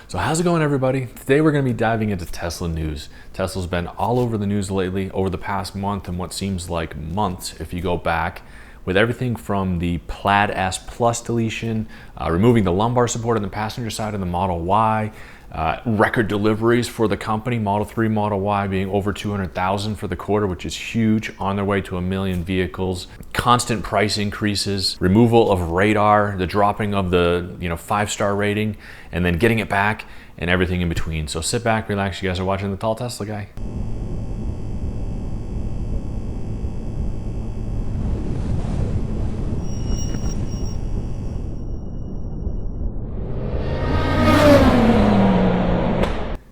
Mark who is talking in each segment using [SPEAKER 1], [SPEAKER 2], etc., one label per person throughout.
[SPEAKER 1] So how's it going, everybody? Today we're going to be diving into Tesla news. Tesla's been all over the news lately over the past month and what seems like months if you go back, with everything from the Plaid S Plus deletion, removing the lumbar support on the passenger side of the Model Y, record deliveries for the company, Model 3, Model Y being over 200,000 for the quarter, which is huge, on their way to 1 million vehicles, constant price increases, removal of radar, the dropping of the 5-star rating, and then getting it back, and everything in between. So sit back, relax, you guys are watching The Tall Tesla Guy.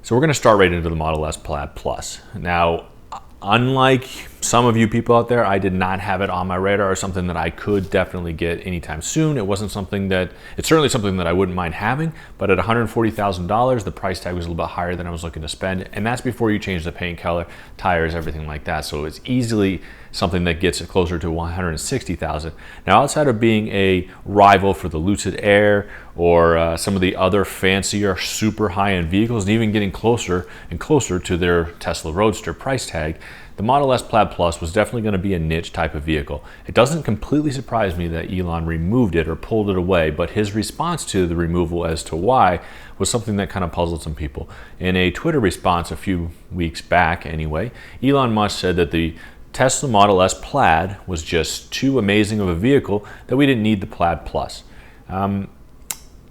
[SPEAKER 1] So we're going to start right into the Model S Plaid Plus. Now, unlike some of you people out there, I did not have it on my radar or something that I could definitely get anytime soon. It wasn't something that, it's certainly something that I wouldn't mind having, but at $140,000, the price tag was a little bit higher than I was looking to spend. And that's before you change the paint color, tires, everything like that. So it's easily something that gets it closer to $160,000. Now, outside of being a rival for the Lucid Air or some of the other fancier, super high-end vehicles, and even getting closer and closer to their Tesla Roadster price tag, the Model S Plaid Plus was definitely going to be a niche type of vehicle. It doesn't completely surprise me that Elon removed it or pulled it away, but his response to the removal as to why was something that kind of puzzled some people. In a Twitter response a few weeks back anyway, Elon Musk said that the Tesla Model S Plaid was just too amazing of a vehicle that we didn't need the Plaid Plus.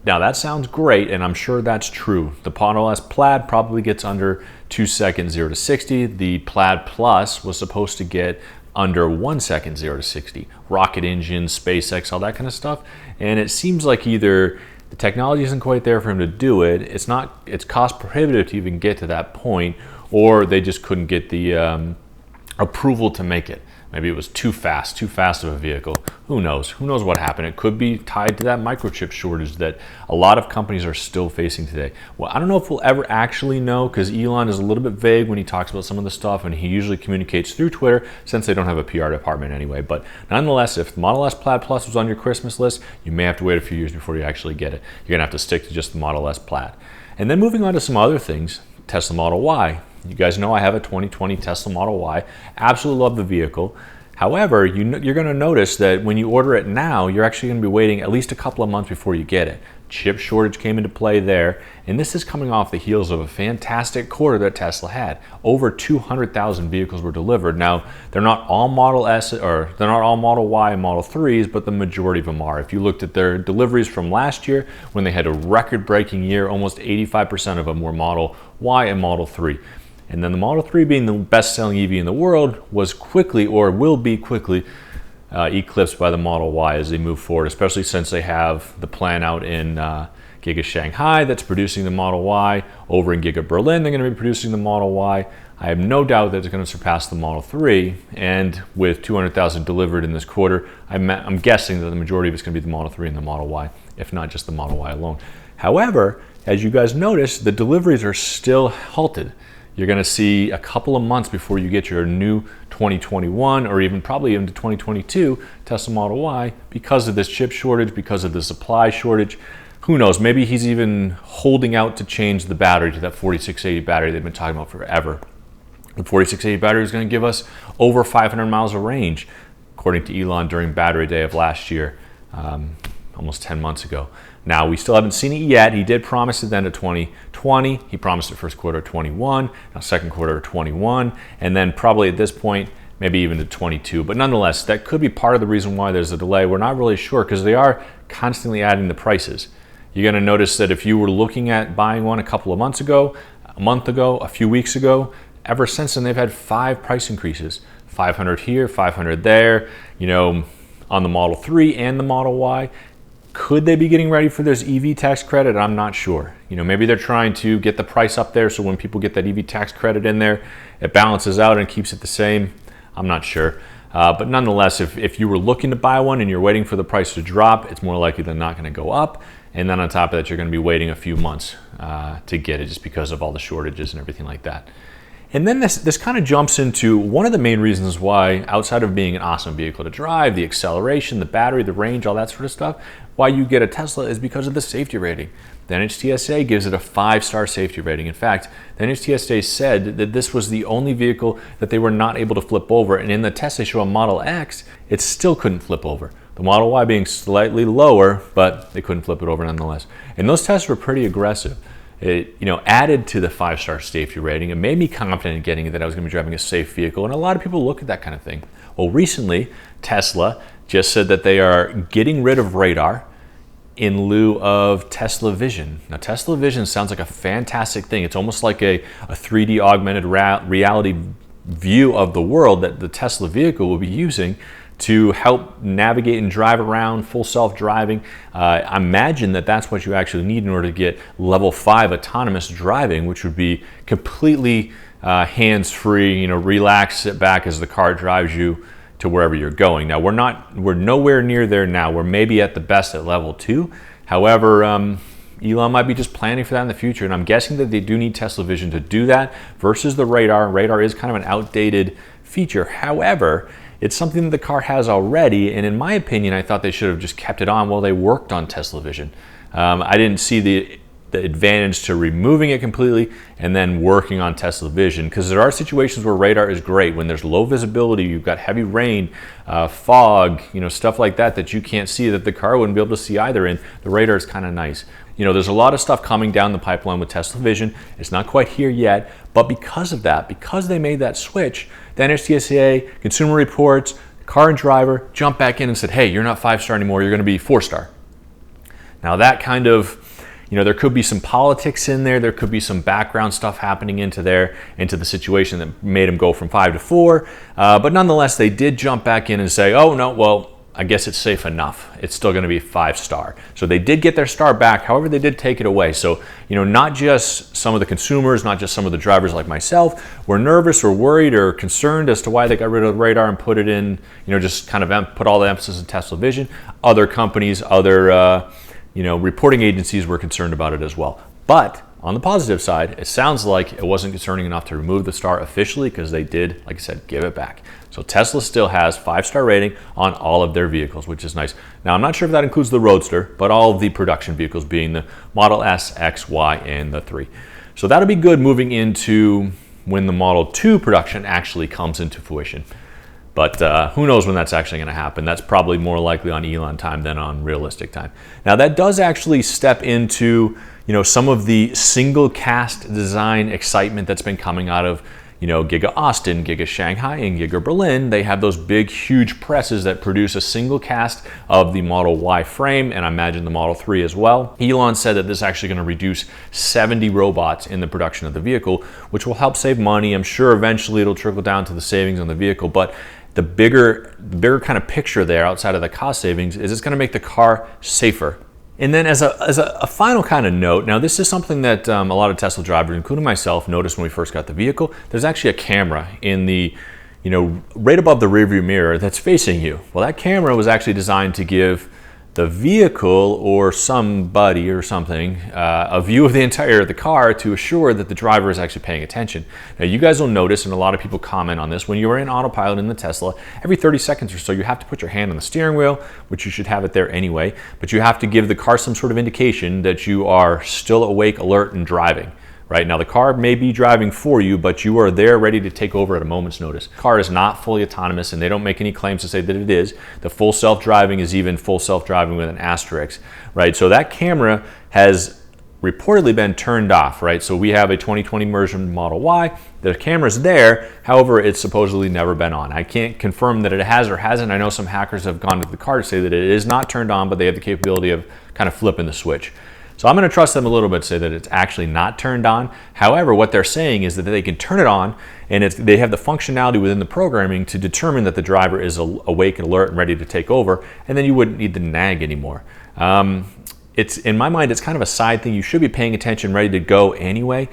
[SPEAKER 1] Now that sounds great, and I'm sure that's true. The Model S Plaid probably gets under 2 seconds 0 to 60. The Plaid Plus was supposed to get under 1 second 0 to 60. Rocket engine, SpaceX, all that kind of stuff. And it seems like either the technology isn't quite there for him to do it, it's cost prohibitive to even get to that point, or they just couldn't get the approval to make it. Maybe it was too fast of a vehicle. Who knows? Who knows what happened? It could be tied to that microchip shortage that a lot of companies are still facing today. Well, I don't know if we'll ever actually know, because Elon is a little bit vague when he talks about some of the stuff, and he usually communicates through Twitter since they don't have a PR department anyway. But nonetheless, if the Model S Plaid Plus was on your Christmas list, you may have to wait a few years before you actually get it. You're gonna have to stick to just the Model S Plaid. And then moving on to some other things, Tesla Model Y. You guys know I have a 2020 Tesla Model Y. Absolutely love the vehicle. However, you're going to notice that when you order it now, you're actually going to be waiting at least a couple of months before you get it. Chip shortage came into play there, and this is coming off the heels of a fantastic quarter that Tesla had. Over 200,000 vehicles were delivered. Now, they're not all Model S, or they're not all Model Y and Model 3s, but the majority of them are. If you looked at their deliveries from last year, when they had a record-breaking year, almost 85% of them were Model Y and Model 3. And then the Model 3, being the best-selling EV in the world, was quickly, or will be quickly, eclipsed by the Model Y as they move forward, especially since they have the plan out in Giga Shanghai that's producing the Model Y. Over in Giga Berlin, they're going to be producing the Model Y. I have no doubt that it's going to surpass the Model 3, and with 200,000 delivered in this quarter, I'm guessing that the majority of it's going to be the Model 3 and the Model Y, if not just the Model Y alone. However, as you guys notice, the deliveries are still halted. You're going to see a couple of months before you get your new 2021 or even probably into 2022 Tesla Model Y because of this chip shortage, because of the supply shortage. Who knows? Maybe he's even holding out to change the battery to that 4680 battery they've been talking about forever. The 4680 battery is going to give us over 500 miles of range, according to Elon during Battery Day of last year, almost 10 months ago. Now, we still haven't seen it yet. He did promise it then to 2020. He promised it first quarter of 21, now second quarter of 21, and then probably at this point, maybe even to 22. But nonetheless, that could be part of the reason why there's a delay. We're not really sure because they are constantly adding the prices. You're going to notice that if you were looking at buying one a couple of months ago, a month ago, a few weeks ago, ever since then, they've had 5 price increases. 500 here, 500 there, on the Model 3 and the Model Y. Could they be getting ready for this EV tax credit? I'm not sure. Maybe they're trying to get the price up there so when people get that EV tax credit in there, it balances out and keeps it the same. I'm not sure. But nonetheless, if you were looking to buy one and you're waiting for the price to drop, it's more likely than not going to go up. And then on top of that, you're going to be waiting a few months to get it just because of all the shortages and everything like that. And then this kind of jumps into one of the main reasons why, outside of being an awesome vehicle to drive, the acceleration, the battery, the range, all that sort of stuff, why you get a Tesla is because of the safety rating. The NHTSA gives it a 5-star safety rating. In fact, the NHTSA said that this was the only vehicle that they were not able to flip over, and in the test they show a Model X, it still couldn't flip over. The Model Y being slightly lower, but they couldn't flip it over nonetheless. And those tests were pretty aggressive. It, added to the 5-star safety rating. It made me confident in getting it, that I was going to be driving a safe vehicle, and a lot of people look at that kind of thing. Well, recently, Tesla just said that they are getting rid of radar in lieu of Tesla Vision. Now, Tesla Vision sounds like a fantastic thing. It's almost like a 3D augmented reality view of the world that the Tesla vehicle will be using to help navigate and drive around, full self-driving. I imagine that that's what you actually need in order to get level 5 autonomous driving, which would be completely hands-free, relax, sit back as the car drives you to wherever you're going. Now, we're nowhere near there now. We're maybe at the best at level 2. However, Elon might be just planning for that in the future, and I'm guessing that they do need Tesla Vision to do that versus the radar. Radar is kind of an outdated feature. However, it's something that the car has already, and in my opinion, I thought they should have just kept it on while they worked on Tesla Vision. I didn't see the advantage to removing it completely and then working on Tesla Vision, because there are situations where radar is great. When there's low visibility, you've got heavy rain, fog, stuff like that you can't see, that the car wouldn't be able to see either, and the radar is kind of nice. There's a lot of stuff coming down the pipeline with Tesla Vision. It's not quite here yet, but because of that, because they made that switch, the NHTSA, Consumer Reports, Car and Driver jumped back in and said, hey, you're not 5-star anymore, you're going to be 4-star. Now that kind of, there could be some politics in there. There could be some background stuff happening into the situation that made them go from 5 to 4. But nonetheless, they did jump back in and say, oh, no, well, I guess it's safe enough. It's still going to be 5-star. So they did get their star back. However, they did take it away. So, not just some of the consumers, not just some of the drivers like myself, were nervous or worried or concerned as to why they got rid of the radar and put it in, just kind of put all the emphasis in Tesla Vision. Other companies, other reporting agencies were concerned about it as well. But on the positive side, it sounds like it wasn't concerning enough to remove the star officially, because they did, like I said, give it back. So Tesla still has 5-star rating on all of their vehicles, which is nice. Now, I'm not sure if that includes the Roadster, but all of the production vehicles being the Model S, X, Y, and the 3. So that'll be good moving into when the Model 2 production actually comes into fruition. But who knows when that's actually going to happen. That's probably more likely on Elon time than on realistic time. Now, that does actually step into some of the single cast design excitement that's been coming out of Giga Austin, Giga Shanghai, and Giga Berlin. They have those big, huge presses that produce a single cast of the Model Y frame, and I imagine the Model 3 as well. Elon said that this is actually going to reduce 70 robots in the production of the vehicle, which will help save money. I'm sure eventually it'll trickle down to the savings on the vehicle, but the bigger kind of picture there outside of the cost savings is it's going to make the car safer. And then as a final kind of note, now this is something that a lot of Tesla drivers, including myself, noticed when we first got the vehicle. There's actually a camera in the, right above the rearview mirror that's facing you. Well, that camera was actually designed to give the vehicle or somebody or something a view of the car to assure that the driver is actually paying attention. Now, you guys will notice, and a lot of people comment on this, when you are in autopilot in the Tesla, every 30 seconds or so you have to put your hand on the steering wheel, which you should have it there anyway, but you have to give the car some sort of indication that you are still awake, alert, and driving. Right now, the car may be driving for you, but you are there ready to take over at a moment's notice. The car is not fully autonomous, and they don't make any claims to say that it is. The full self-driving is even full self-driving with an asterisk, right? So that camera has reportedly been turned off, right? So we have a 2020 version Model Y. The camera's there, however, it's supposedly never been on. I can't confirm that it has or hasn't. I know some hackers have gone to the car to say that it is not turned on, but they have the capability of kind of flipping the switch. So I'm going to trust them a little bit, say that it's actually not turned on. However, what they're saying is that they can turn it on, and they have the functionality within the programming to determine that the driver is awake and alert and ready to take over, and then you wouldn't need the nag anymore. It's, in my mind, it's kind of a side thing. You should be paying attention, ready to go anyway.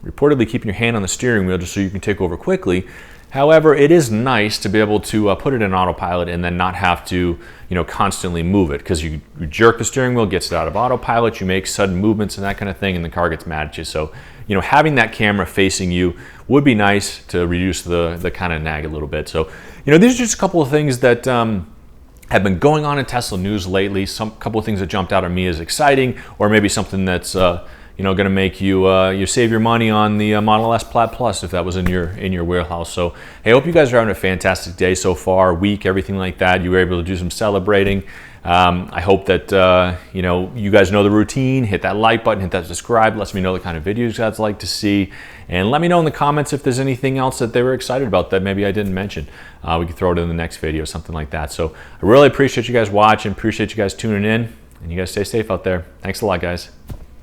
[SPEAKER 1] Reportedly keeping your hand on the steering wheel just so you can take over quickly. However, it is nice to be able to put it in autopilot and then not have to, constantly move it, because you jerk the steering wheel, gets it out of autopilot, you make sudden movements and that kind of thing, and the car gets mad at you. So, having that camera facing you would be nice to reduce the kind of nag a little bit. So, these are just a couple of things that have been going on in Tesla news lately. Some couple of things that jumped out at me as exciting, or maybe something that's going to make you save your money on the Model S Plaid Plus if that was in your wheelhouse. So hey, I hope you guys are having a fantastic day so far, week, everything like that. You were able to do some celebrating. I hope that you guys know the routine. Hit that like button, hit that subscribe. Lets me know the kind of videos you guys like to see, and let me know in the comments if there's anything else that they were excited about that maybe I didn't mention. We can throw it in the next video, something like that. So I really appreciate you guys watching. Appreciate you guys tuning in, and you guys stay safe out there. Thanks a lot, guys.